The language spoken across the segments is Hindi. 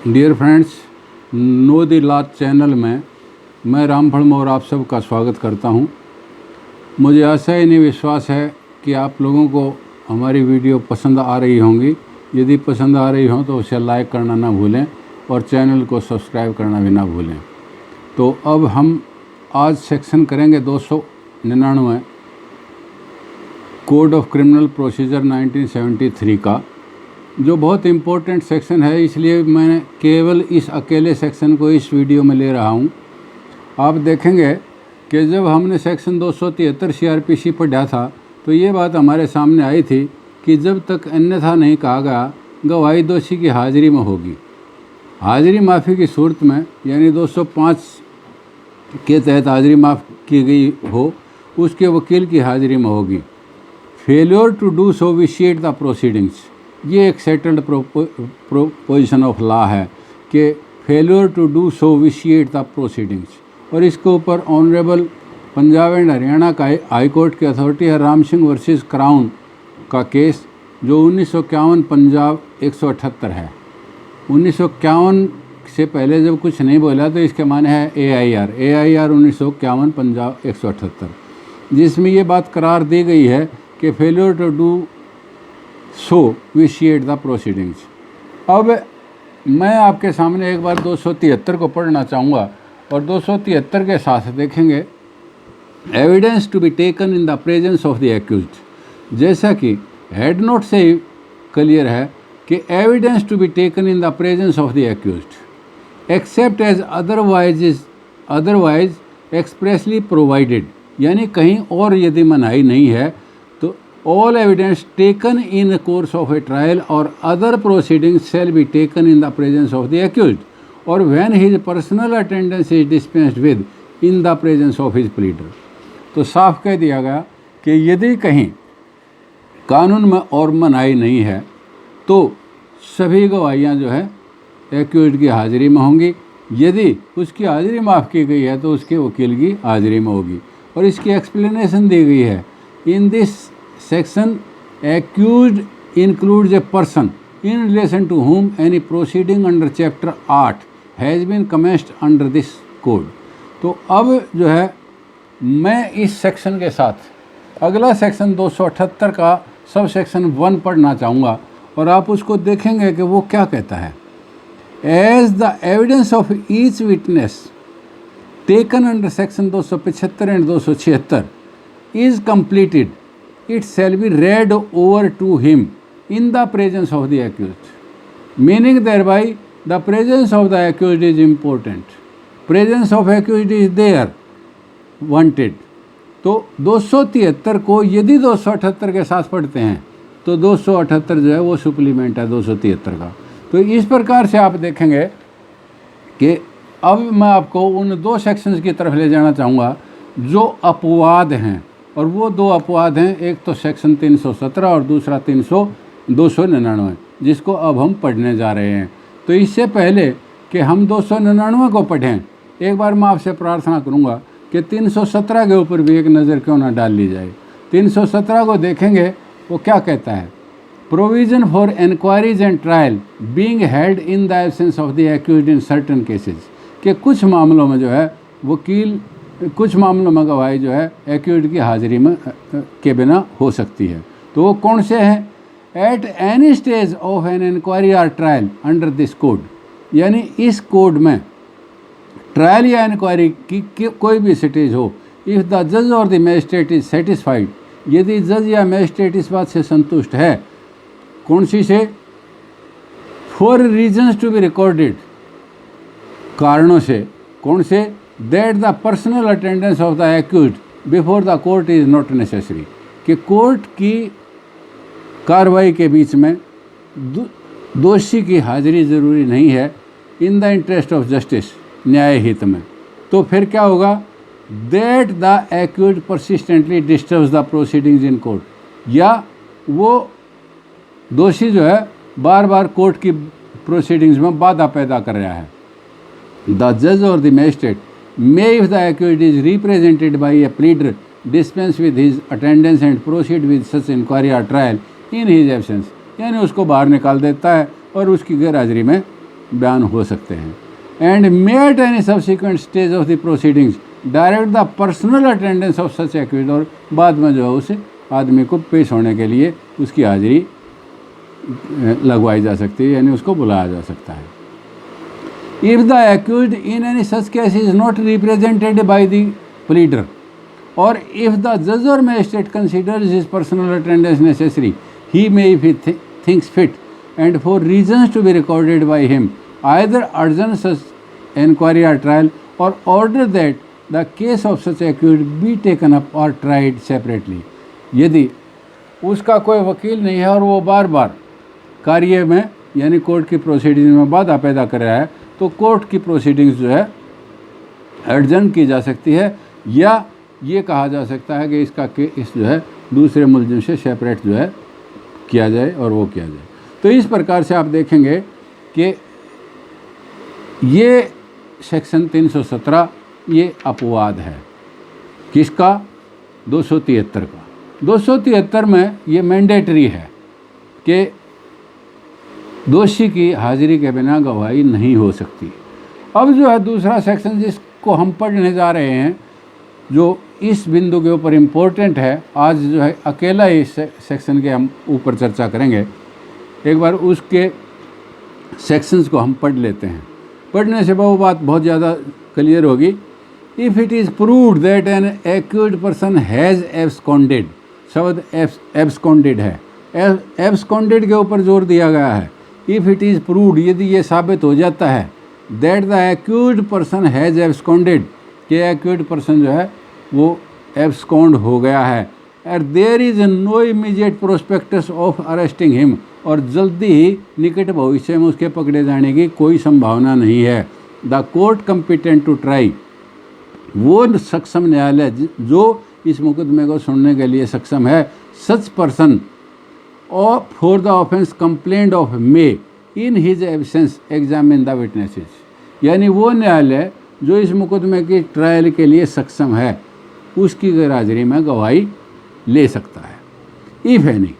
Dear friends, know the law channel में मैं रामफल मोर आप सबका स्वागत करता हूं। मुझे आशा ही नहीं विश्वास है कि आप लोगों को हमारी वीडियो पसंद आ रही होंगी। यदि पसंद आ रही हो तो उसे लाइक करना ना भूलें और चैनल को सब्सक्राइब करना भी ना भूलें। तो अब हम आज सेक्शन करेंगे 299 कोड ऑफ क्रिमिनल प्रोसीजर 1973 का, जो बहुत इम्पोर्टेंट सेक्शन है। इसलिए मैं केवल इस अकेले सेक्शन को इस वीडियो में ले रहा हूं। आप देखेंगे कि जब हमने सेक्शन 273 CRPC पढ़ा था तो ये बात हमारे सामने आई थी कि जब तक अन्यथा नहीं कहा गया, गवाही दोषी की हाजिरी में होगी। हाजिरी माफ़ी की सूरत में, यानी 205 के तहत हाजिरी माफ़ की गई हो, उसके वकील की हाजिरी में होगी। Failure to do so vitiate the proceedings, ये एक सेटल्ड पोजीशन ऑफ लॉ है कि failure to do so vitiate the proceedings. और इसके ऊपर ऑनरेबल पंजाब एंड हरियाणा का हाई कोर्ट की अथॉरिटी है राम सिंह वर्सेस क्राउन का केस, जो 1951 पंजाब 178 है। 1951 से पहले जब कुछ नहीं बोला तो इसके माने है AIR 1951 पंजाब 178, जिसमें ये बात करार दी गई है कि failure to do so vitiate the proceedings. अब मैं आपके सामने एक बार 273 को पढ़ना चाहूँगा और 273 के साथ देखेंगे evidence to be taken in the presence of the accused. जैसा कि हेड नोट से ही क्लियर है कि evidence to be taken in the presence of the accused except as otherwise expressly provided, यानी कहीं और यदि मनाही नहीं है तो all evidence taken in the course of a trial or other proceedings shall be taken in the presence of the accused or when his personal attendance is dispensed with in the presence of his pleader। तो साफ कह दिया गया कि यदि कहीं कानून में और मनाही नहीं है तो सभी गवाहियाँ जो है एक्यूज्ड की हाजिरी में होंगी। यदि उसकी हाजिरी माफ़ की गई है तो उसके वकील की हाजिरी में होगी। और इसकी एक्सप्लेनेशन दी गई है in this section, accused includes a person in relation to whom any proceeding under chapter 8 has been commenced under this code। तो अब जो है मैं इस सेक्शन के साथ अगला सेक्शन 278 का सब सेक्शन 1 पढ़ना चाहूँगा और आप उसको देखेंगे कि वो क्या कहता है। As the evidence of each witness taken under section 275 and 276 is completed, it shall be read over to him in the presence of the accused, meaning thereby the presence of the accused is important, presence of accused is there wanted। तो 273 को यदि 278 के साथ पढ़ते हैं तो 278 जो है वो सुप्लीमेंट है 273 का। तो इस प्रकार से आप देखेंगे कि अब मैं आपको उन दो सेक्शंस की तरफ ले जाना चाहूँगा जो अपवाद हैं, और वो दो अपवाद हैं, एक तो सेक्शन 317 और दूसरा 299, जिसको अब हम पढ़ने जा रहे हैं। तो इससे पहले कि हम 299 को पढ़ें, एक बार मैं आपसे प्रार्थना करूंगा कि 317 के ऊपर भी एक नज़र क्यों ना डाल ली जाए। 317 को देखेंगे वो क्या कहता है। Provision for inquiries and trial being held in the absence of the accused in certain cases, कि कुछ मामलों में जो है वकील, कुछ मामलों में गवाही जो है एक्यूज्ड की हाजिरी में के बिना हो सकती है। तो वो कौन से हैं। At any stage of an inquiry और ट्रायल अंडर दिस कोड, यानी इस कोड में ट्रायल या इंक्वायरी की कोई भी स्टेज हो, इफ़ द जज और द मैजिस्ट्रेट इज सेटिस्फाइड, यदि जज या मैजिस्ट्रेट इस बात से संतुष्ट है, कौन सी से, for reasons to be recorded, कारणों से, कौन से, that the personal attendance of the accused before the court is not necessary, कि कोर्ट की कार्रवाई के बीच में दोषी की हाजिरी ज़रूरी नहीं है, in the interest of justice, न्याय हित में। तो फिर क्या होगा, that the accused persistently disturbs the proceedings in court, या वो दोषी जो है बार बार कोर्ट की प्रोसीडिंग्स में बाधा पैदा कर रहा है। द जज और the magistrate may, if the accused is represented by a pleader, dispense with his attendance and proceed with such inquiry or trial in his absence, यानी उसको बाहर निकाल देता है और उसकी गैर हाजिरी में बयान हो सकते हैं। And may at any subsequent stage of the proceedings direct the personal attendance of such accused, और बाद में जो है उस आदमी को पेश होने के लिए उसकी हाजिरी लगवाई जा सकती है, यानी उसको बुलाया जा सकता है। If the accused in any such case is not represented by the pleader, और इफ द जज और magistrate considers his personal attendance necessary, he may if he thinks fit and for reasons to be recorded by him either adjourn such inquiry or trial or order that the case of such accused be taken up or tried separately। यदि उसका कोई वकील नहीं है और वो बार बार कार्य में यानी कोर्ट की प्रोसीडिंग में बाधा पैदा कर रहा है, तो कोर्ट की प्रोसीडिंग्स जो है एडजर्न की जा सकती है, या ये कहा जा सकता है कि इसका केस जो है दूसरे मुलजिम से सेपरेट जो है किया जाए और वो किया जाए। तो इस प्रकार से आप देखेंगे कि ये सेक्शन 317 ये अपवाद है किसका, 273 का। 273 में ये मैंडेटरी है कि दोषी की हाजिरी के बिना गवाही नहीं हो सकती। अब जो है दूसरा सेक्शन जिसको हम पढ़ने जा रहे हैं, जो इस बिंदु के ऊपर इम्पोर्टेंट है, आज जो है अकेला ही सेक्शन के हम ऊपर चर्चा करेंगे। एक बार उसके सेक्शंस को हम पढ़ लेते हैं, पढ़ने से वो बात बहुत ज़्यादा क्लियर होगी। If it is proved that N accused person has absconded, शब्द एब्सकॉन्डेड है, एब्सकॉन्डेड के ऊपर जोर दिया गया है। इफ़ इट इज़ प्रूव्ड, यदि ये साबित हो जाता है, that the accused person has absconded, कि एक्यूज्ड पर्सन जो है वो एब्सकॉन्ड हो गया है, और there is no immediate prospects of arresting him, और जल्दी ही निकट भविष्य में उसके पकड़े जाने की कोई संभावना नहीं है। The court competent to try, वो सक्षम न्यायालय जो इस मुकदमे को सुनने के लिए सक्षम है, सच पर्सन और for the offence complaint of May in his absence examine the witnesses, यानी वो न्यायालय जो इस मुकदमे की ट्रायल के लिए सक्षम है उसकी गैरहाजिरी में गवाही ले सकता है। If any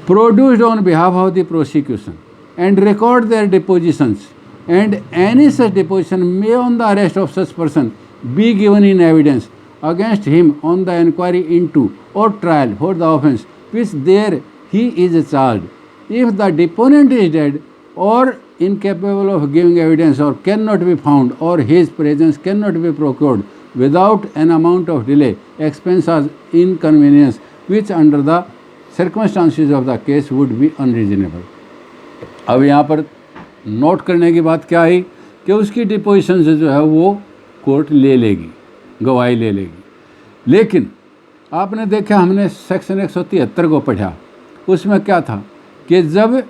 produced on behalf of the prosecution and record their depositions, and any such deposition may on the arrest of such person be given in evidence against him on the inquiry into or trial for the offence which there he is charged. If the deponent is dead or incapable of giving evidence or cannot be found, or his presence cannot be procured without an amount of delay, expense or inconvenience which under the circumstances of the case would be unreasonable. अब यहाँ पर नोट करने की बात क्या आई कि उसकी डिपोजिशन से जो है वो कोर्ट ले लेगी, गवाही ले लेगी। लेकिन आपने देखा, हमने सेक्शन 173 को पढ़ा, उसमें क्या था कि जब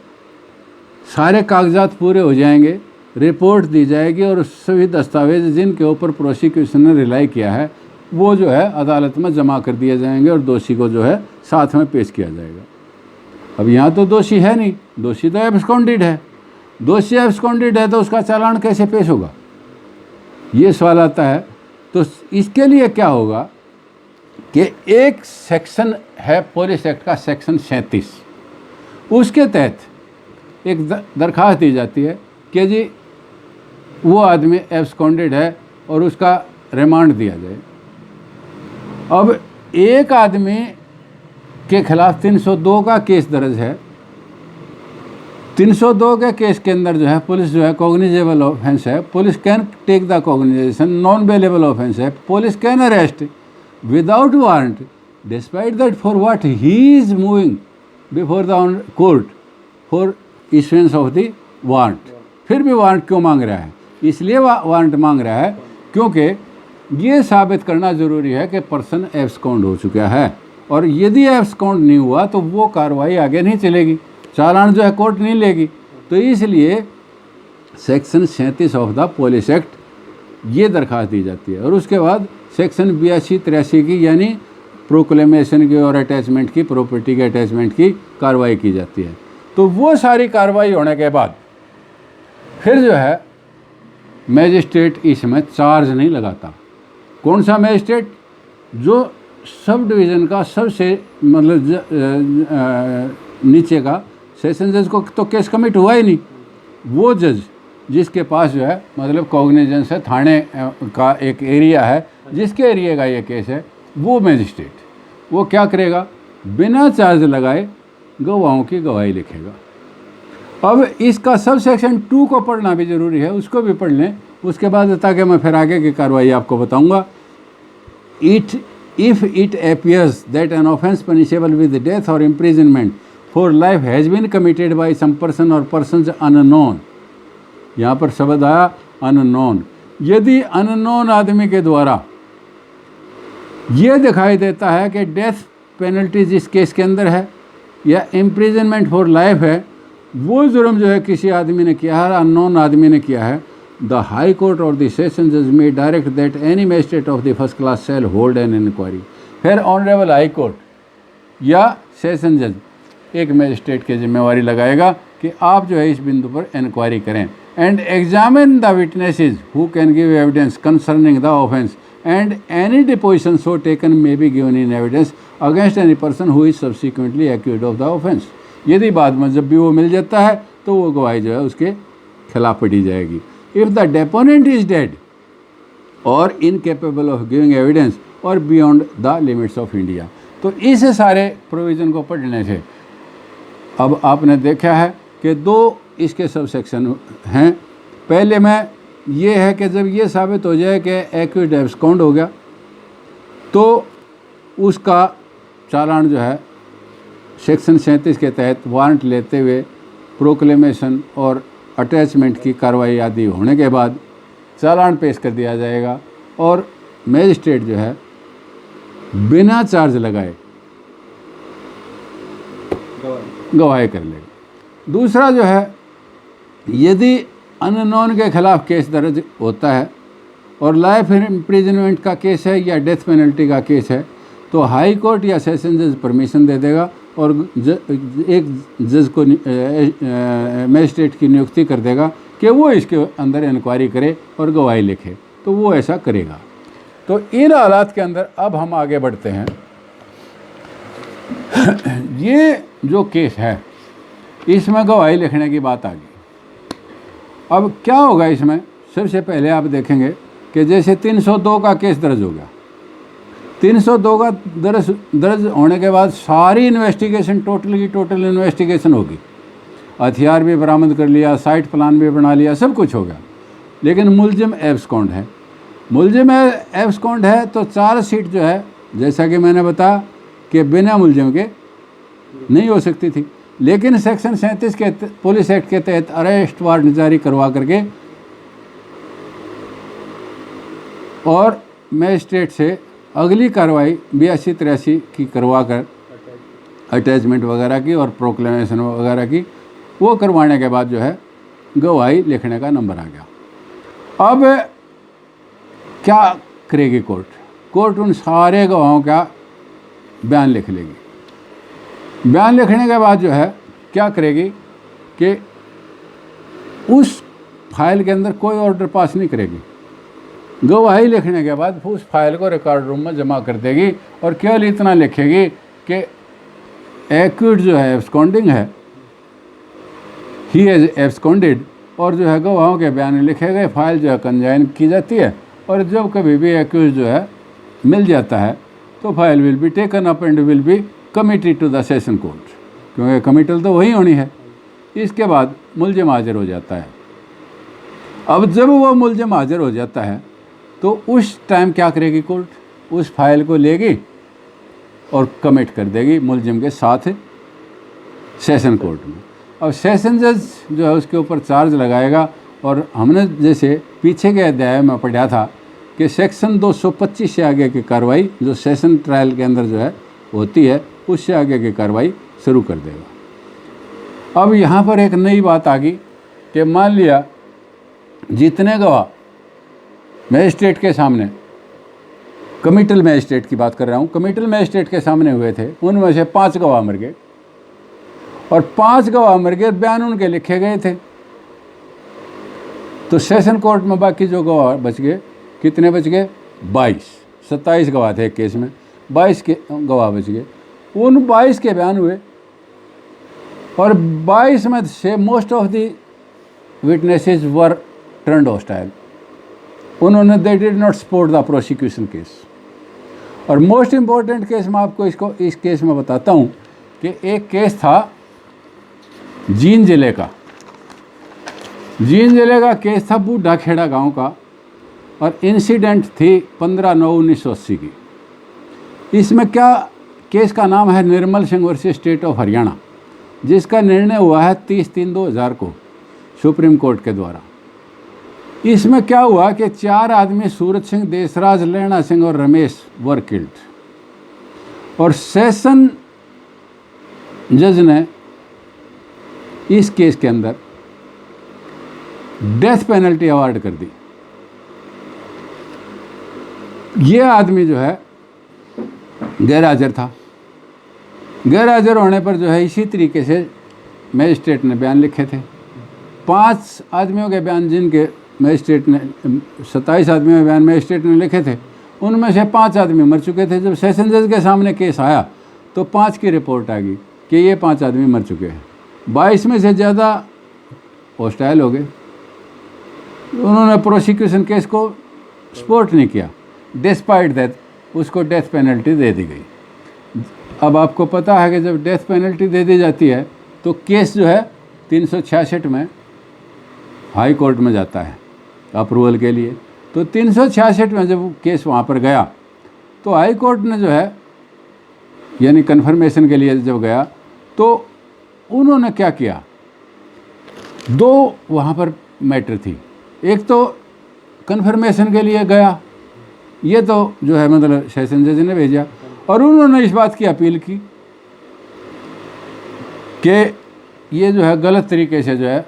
सारे कागजात पूरे हो जाएंगे, रिपोर्ट दी जाएगी और सभी दस्तावेज जिनके ऊपर प्रोसिक्यूशन ने रिलाई किया है वो जो है अदालत में जमा कर दिए जाएंगे और दोषी को जो है साथ में पेश किया जाएगा। अब यहाँ तो दोषी है नहीं, दोषी तो एब्सकॉन्डेड है। दोषी एब्सकॉन्डेड है तो उसका चालान कैसे पेश होगा, ये सवाल आता है। तो इसके लिए क्या होगा कि एक सेक्शन है पुलिस एक्ट का, सेक्शन 37, उसके तहत एक दरख्वास्त दी जाती है कि जी वो आदमी एब्सकॉन्डेड है और उसका रिमांड दिया जाए। अब एक आदमी के खिलाफ 302 का केस दर्ज है। 302 के केस के अंदर जो है पुलिस जो है कॉग्निजेबल ऑफेंस है, police can take the cognizance, non bailable offence है, police can arrest without warrant despite that for what he is moving before the court for issuance of the warrant. फिर भी वारंट क्यों मांग रहा है? इसलिए वारंट मांग रहा है क्योंकि ये साबित करना ज़रूरी है कि पर्सन एब्सकॉन्ड हो चुका है, और यदि एब्सकॉन्ड नहीं हुआ तो वो कार्रवाई आगे नहीं चलेगी, चालान जो है कोर्ट नहीं लेगी। तो इसलिए section 37 of the police act ये दरख्वास्त दी जाती है। और उसके बाद सेक्शन 82-83 की यानी प्रोक्लेमेशन की और अटैचमेंट की, प्रॉपर्टी के अटैचमेंट की कार्रवाई की जाती है। तो वो सारी कार्रवाई होने के बाद फिर जो है मैजिस्ट्रेट इसमें चार्ज नहीं लगाता। कौन सा मैजिस्ट्रेट? जो सब डिवीज़न का सबसे मतलब नीचे का सेशन जज को तो केस कमिट हुआ ही नहीं, वो जज जिसके पास जो है मतलब कॉग्निजेंस है, थाने का एक एरिया है जिसके एरिया का ये केस है, वो मैजिस्ट्रेट वो क्या करेगा, बिना चार्ज लगाए गवाहों की गवाही लिखेगा। अब इसका सब सेक्शन 2 को पढ़ना भी ज़रूरी है, उसको भी पढ़ लें उसके बाद, ताकि मैं फिर आगे की कार्रवाई आपको बताऊंगा। If it appears that an offence punishable with death or imprisonment for life has been committed by some person or persons unknown, यहाँ पर शब्द आया अननोन, यदि अननोन आदमी के द्वारा ये दिखाई देता है कि डेथ पेनल्टी जिस केस के अंदर है या इम्प्रिजनमेंट फॉर लाइफ है, वो जुर्म जो है किसी आदमी ने किया है, अननोन आदमी ने किया है, द हाई कोर्ट और द सेशन जज में direct that any magistrate of the first class shall hold an inquiry. फिर ऑनरेबल हाई कोर्ट या सेशन जज एक मैजिस्ट्रेट की जिम्मेवारी लगाएगा कि आप जो है इस बिंदु पर इंक्वायरी करें, and examine the witnesses who can give evidence concerning the offence and any deposition so taken may be given in evidence against any person who is subsequently accused of the offence. यदि बाद में जब भी वो मिल जाता है तो वो गवाही जो है उसके खिलाफ पढ़ी जाएगी। If the deponent is dead और इनकेपेबल ऑफ गिविंग एविडेंस और beyond the limits of India. तो इस सारे प्रोविज़न को पढ़ने से अब आपने देखा है कि 2 इसके सब सेक्शन हैं। पहले में ये है कि जब ये साबित हो जाए कि एक्यूज्ड एब्सकॉन्ड हो गया तो उसका चालान जो है सेक्शन 37 के तहत वारंट लेते हुए प्रोक्लेमेशन और अटैचमेंट की कार्रवाई आदि होने के बाद चालान पेश कर दिया जाएगा और मैजिस्ट्रेट जो है बिना चार्ज लगाए गवाही कर लेगा। दूसरा जो है, यदि अननोन के खिलाफ केस दर्ज होता है और लाइफ इम्प्रिजनमेंट का केस है या डेथ पेनल्टी का केस है तो हाई कोर्ट या सेशन जज परमिशन दे देगा और एक जज को मैजिस्ट्रेट की नियुक्ति कर देगा कि वो इसके अंदर इंक्वायरी करे और गवाही लिखे, तो वो ऐसा करेगा। तो इन हालात के अंदर अब हम आगे बढ़ते हैं। ये जो केस है इसमें गवाही लिखने की बात आ गई। अब क्या होगा इसमें, सबसे पहले आप देखेंगे कि जैसे 302 का केस दर्ज हो गया, 302 का दर्ज होने के बाद सारी इन्वेस्टिगेशन टोटल की टोटल इन्वेस्टिगेशन होगी, हथियार भी बरामद कर लिया, साइट प्लान भी बना लिया, सब कुछ हो गया, लेकिन मुलजिम एब्सकॉन्ड है। मुलजिम एब्सकॉन्ड है तो चार्जशीट जो है जैसा कि मैंने बताया कि बिना मुलजिम के नहीं हो सकती थी, लेकिन सेक्शन 37 के पुलिस एक्ट के तहत अरेस्ट वारंट जारी करवा करके और मैजिस्ट्रेट से अगली कार्रवाई 82-83 की करवा कर अटैचमेंट वगैरह की और प्रोक्लेमेशन वगैरह की, वो करवाने के बाद जो है गवाही लिखने का नंबर आ गया। अब क्या करेगी कोर्ट? कोर्ट उन सारे गवाहों का बयान लिख लेगी। बयान लिखने के बाद जो है क्या करेगी कि उस फाइल के अंदर कोई ऑर्डर पास नहीं करेगी, गवाही लिखने के बाद उस फाइल को रिकॉर्ड रूम में जमा कर देगी और केवल इतना लिखेगी कि एक्यूज्ड जो है एब्सकॉन्डिंग है, ही हैज़ एब्सकॉन्डेड, और जो है गवाहों के बयान लिखे गए, फाइल जो है कंजाइन की जाती है और जब कभी भी एक्यूज्ड जो है मिल जाता है तो file will be taken up and will be committed to the session court, क्योंकि कमिटल तो वही होनी है। इसके बाद मुलजिम हाजिर हो जाता है। अब जब वो मुलजिम हाजिर हो जाता है तो उस टाइम क्या करेगी कोर्ट? उस फाइल को लेगी और कमिट कर देगी मुलजिम के साथ सेशन कोर्ट में। अब सेशन जज जो है उसके ऊपर चार्ज लगाएगा और हमने जैसे पीछे के अध्याय में पढ़ा था कि सेक्शन 225 से आगे की कार्रवाई जो सेशन ट्रायल के अंदर जो है होती है उससे आगे की कार्रवाई शुरू कर देगा। अब यहाँ पर एक नई बात आ गई कि मान लिया जितने गवाह मैजिस्ट्रेट के सामने, कमिटल मैजिस्ट्रेट की बात कर रहा हूँ, कमिटल मैजिस्ट्रेट के सामने हुए थे उनमें से 5 गवाह मर गए और 5 गवाह मर गए, बयान उनके लिखे गए थे। तो सेशन कोर्ट में बाकी जो गवाह बच गए, कितने बच गए? 22, 27 गवाह थे एक केस में, 22 के गवाह बच गए। उन 22 के बयान हुए और 22 में से most of the witnesses were turned hostile. उन्होंने they did not support the prosecution case. और मोस्ट इम्पॉर्टेंट केस मैं आपको इस केस में बताता हूँ कि एक केस था जींद ज़िले का। जींद ज़िले का केस था बूढ़ा खेड़ा गांव का, और इंसिडेंट थी 15/9/1980 की। इसमें क्या केस का नाम है Nirmal Singh versus state of Haryana, जिसका निर्णय हुआ है 30/3/2000 को सुप्रीम कोर्ट के द्वारा। इसमें क्या हुआ कि 4 आदमी सूरज सिंह, देशराज, लैणा सिंह और रमेश वर किल्ड, और सेशन जज ने इस केस के अंदर डेथ पेनल्टी अवार्ड कर दी। ये आदमी जो है गैरहाजिर था। गैरहाजिर होने पर जो है इसी तरीके से मजिस्ट्रेट ने बयान लिखे थे। 5 आदमियों के बयान जिनके मजिस्ट्रेट ने 27 आदमियों के बयान मजिस्ट्रेट ने लिखे थे, उनमें से 5 आदमी मर चुके थे। जब सेशन जज के सामने केस आया तो 5 की रिपोर्ट आ गई कि ये 5 आदमी मर चुके हैं। 22 में से ज़्यादा हॉस्टाइल हो गए। उन्होंने प्रोसिक्यूशन केस को सपोर्ट नहीं किया। डिस्पाइट दैट उसको डेथ पेनल्टी दे दी गई। अब आपको पता है कि जब डेथ पेनल्टी दे दी जाती है तो केस जो है 366 में हाई कोर्ट में जाता है अप्रूवल के लिए। तो 366 में जब केस वहाँ पर गया तो हाई कोर्ट ने जो है यानी कन्फर्मेशन के लिए जब गया तो उन्होंने क्या किया, 2 वहाँ पर मैटर थी। एक तो कन्फर्मेशन के लिए गया, ये तो जो है मतलब सेशन जज ने भेजा, और उन्होंने इस बात की अपील की कि ये जो है गलत तरीके से जो है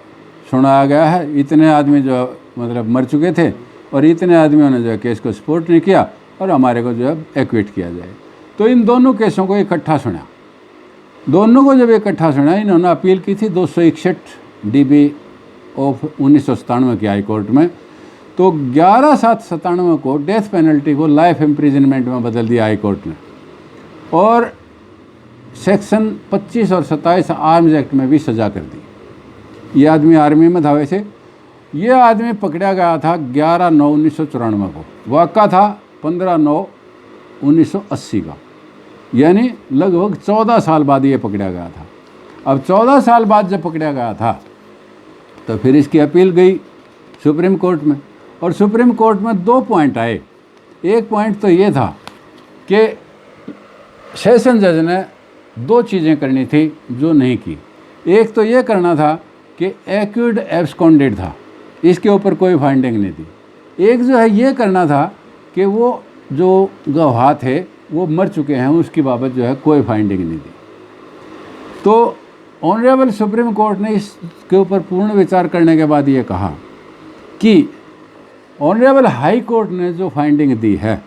सुनाया गया है। इतने आदमी जो है मतलब मर चुके थे और इतने आदमियों ने जो है केस को सपोर्ट नहीं किया और हमारे को जो है एक्विट किया जाए। तो इन दोनों केसों को इकट्ठा सुना। दोनों को जब इकट्ठा सुना, इन्होंने अपील की थी 261 DB ऑफ 1997 की हाई कोर्ट में। तो 11/7/97 को डेथ पेनल्टी को लाइफ इम्प्रिजनमेंट में बदल दिया हाई कोर्ट ने, और सेक्शन 25 और 27 आर्म्स एक्ट में भी सजा कर दी। ये आदमी आर्मी में था। वैसे ये आदमी पकड़ा गया था 11/9/1994 को। वाक़ा था 15/9/1980 का, यानी लगभग 14 साल बाद ये पकड़ा गया था। अब 14 साल बाद जब पकड़ा गया था तो फिर इसकी अपील गई सुप्रीम कोर्ट में, और सुप्रीम कोर्ट में 2 पॉइंट आए। एक पॉइंट तो ये था कि सेशन जज ने 2 चीज़ें करनी थी जो नहीं की। एक तो ये करना था कि एक्यूड एब्सकॉन्डेड था, इसके ऊपर कोई फाइंडिंग नहीं थी। एक जो है ये करना था कि वो जो गवाह थे वो मर चुके हैं, उसकी बाबत जो है कोई फाइंडिंग नहीं दी। तो ऑनरेबल सुप्रीम कोर्ट ने इसके ऊपर पूर्ण विचार करने के बाद ये कहा कि ऑनरेबल हाई कोर्ट ने जो फाइंडिंग दी है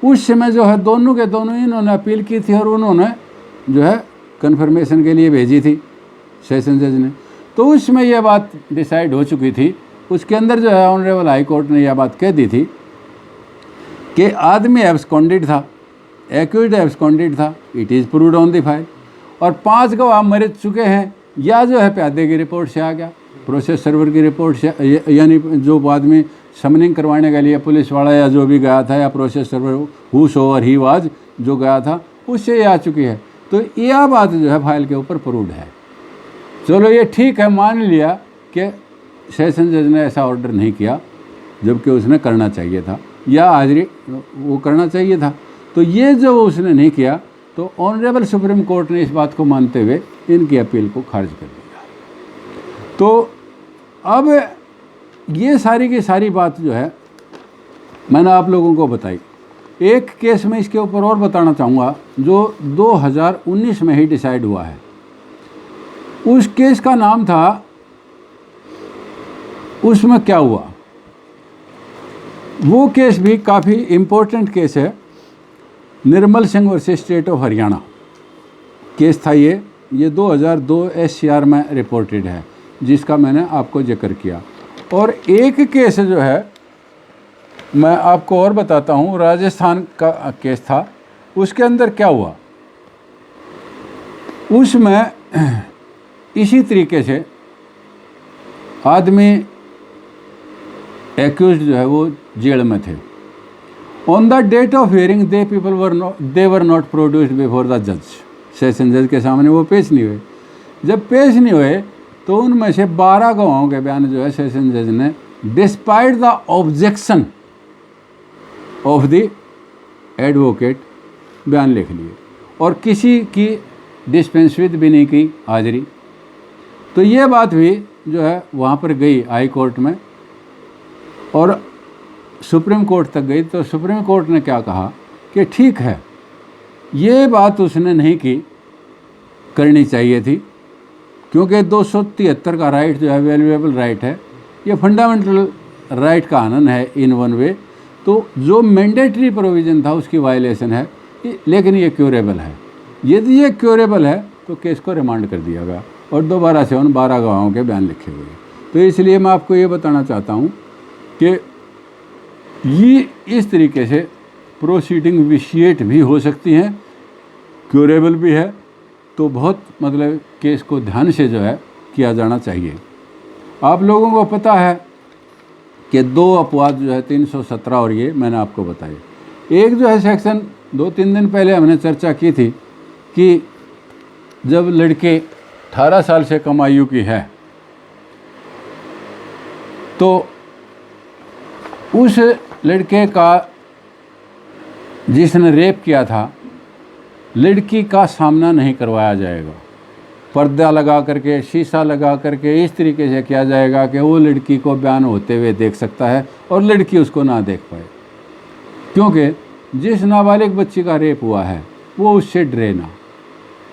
उस समय जो है दोनों के दोनों इन्होंने अपील की थी और उन्होंने जो है कन्फर्मेशन के लिए भेजी थी सेशन जज ने। तो उसमें यह बात डिसाइड हो चुकी थी। उसके अंदर जो है ऑनरेबल हाई कोर्ट ने यह बात कह दी थी कि आदमी एब्सकॉन्डेड था, एक्यूज्ड एब्सकॉन्डेड था, it is proved on the file, और 5 गवाह मर चुके हैं, या जो है प्यादे की रिपोर्ट से आ गया, प्रोसेस सर्वर की रिपोर्ट से, यानी जो आदमी समनिंग करवाने के लिए पुलिस वाला या जो भी गया था, या process server whosoever he was जो गया था, उससे ये आ चुकी है। तो यह बात जो है फाइल के ऊपर प्रूव्ड है। चलो ये ठीक है, मान लिया कि सेशन जज ने ऐसा ऑर्डर नहीं किया जबकि उसने करना चाहिए था, या हाजिरी वो करना चाहिए था। तो ये जो उसने नहीं किया तो ऑनरेबल सुप्रीम कोर्ट ने इस बात को मानते हुए इनकी अपील को खारिज कर दिया। तो अब ये सारी की सारी बात जो है मैंने आप लोगों को बताई। एक केस में इसके ऊपर और बताना चाहूँगा जो 2019 में ही डिसाइड हुआ है। उस केस का नाम था, उसमें क्या हुआ, वो केस भी काफ़ी इम्पोर्टेंट केस है। Nirmal Singh versus state of Haryana case था ये 2002 SCR में रिपोर्टेड है, जिसका मैंने आपको जिक्र किया। और एक केस जो है मैं आपको और बताता हूँ, राजस्थान का केस था। उसके अंदर क्या हुआ, उसमें इसी तरीके से आदमी एक्यूज्ड जो है वो जेल में थे। On the date of hearing they were not produced before the जज, सेशन जज के सामने वो पेश नहीं हुए। जब पेश नहीं हुए तो उनमें से 12 गवाहों के बयान जो है सेशन जज ने despite the objection of the advocate बयान लिख लिए और किसी की डिस्पेंस विद भी नहीं की हाजिरी। तो ये बात भी जो है वहाँ पर गई हाई कोर्ट में और सुप्रीम कोर्ट तक गई। तो सुप्रीम कोर्ट ने क्या कहा कि ठीक है, ये बात उसने नहीं की, करनी चाहिए थी, क्योंकि 273 का राइट जो है वैल्यूएबल राइट है, ये फंडामेंटल राइट का हनन है इन वन वे। तो जो मैंडेटरी प्रोविज़न था उसकी वायलेशन है, लेकिन ये क्योरेबल है। यदि ये क्योरेबल है तो केस को रिमांड कर दिया गया और दोबारा से उन 12 गवाहों के बयान लिखे हुए। तो इसलिए मैं आपको ये बताना चाहता हूँ कि ये इस तरीके से प्रोसीडिंग विशिएट भी हो सकती हैं, क्योरेबल भी है। तो बहुत मतलब केस को ध्यान से जो है किया जाना चाहिए। आप लोगों को पता है कि 2 अपवाद जो है 317 और ये मैंने आपको बताए। एक जो है सेक्शन 2-3 दिन पहले हमने चर्चा की थी कि जब लड़के 18 साल से कम आयु की है तो उस लड़के का जिसने रेप किया था, लड़की का सामना नहीं करवाया जाएगा। पर्दा लगा करके, शीशा लगा करके इस तरीके से किया जाएगा कि वो लड़की को बयान होते हुए देख सकता है और लड़की उसको ना देख पाए, क्योंकि जिस नाबालिग बच्ची का रेप हुआ है वो उससे डरे ना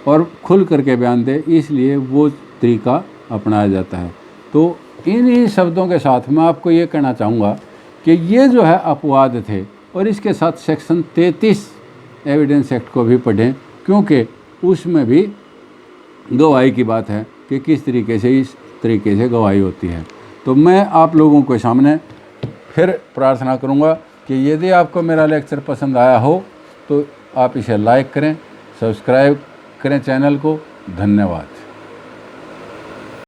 और खुल करके बयान दे, इसलिए वो तरीका अपनाया जाता है। तो इन्हीं शब्दों के साथ मैं आपको ये कहना चाहूँगा कि ये जो है अपवाद थे और इसके साथ सेक्शन 33 एविडेंस एक्ट को भी पढ़ें, क्योंकि उसमें भी गवाही की बात है कि किस तरीके से इस तरीके से गवाही होती है। तो मैं आप लोगों के सामने फिर प्रार्थना करूंगा कि यदि आपको मेरा लेक्चर पसंद आया हो तो आप इसे लाइक करें, सब्सक्राइब करें चैनल को। धन्यवाद।